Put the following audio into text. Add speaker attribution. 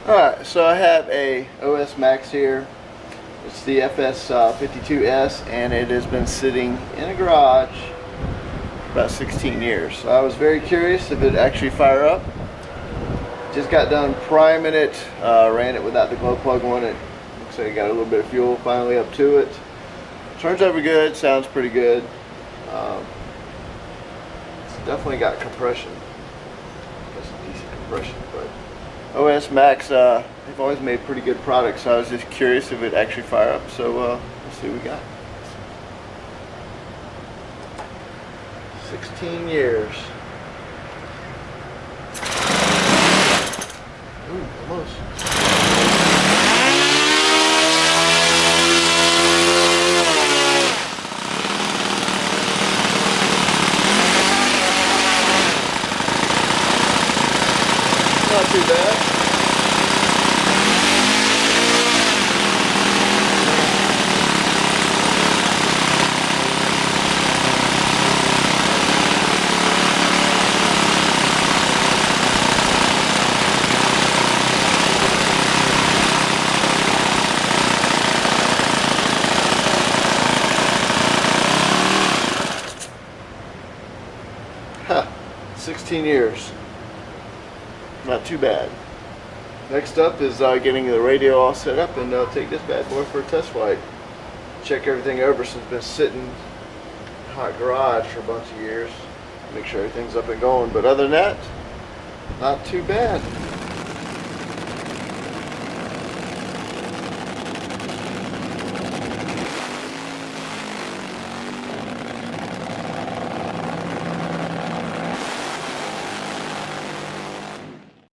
Speaker 1: Alright, so I have a OS Max here. It's the FS52S, and it has been sitting in a garage for about 16 years. So I was very curious if it actually fire up. Just got done priming it, ran it without the glow plug on it. Looks like it got a little bit of fuel finally up to it. Turns out good, sounds pretty good. It's definitely got compression. Got some decent compression, but OS Max, they've always made pretty good products, so I was just curious if it actually fire up, so let's see what we got. 16 years. Ooh, almost. Not too bad. Huh, 16 years. Not too bad. Next up is getting the radio all set up and take this bad boy for a test flight. Check everything over since it's been sitting in a hot garage for a bunch of years. Make sure everything's up and going. But other than that, not too bad.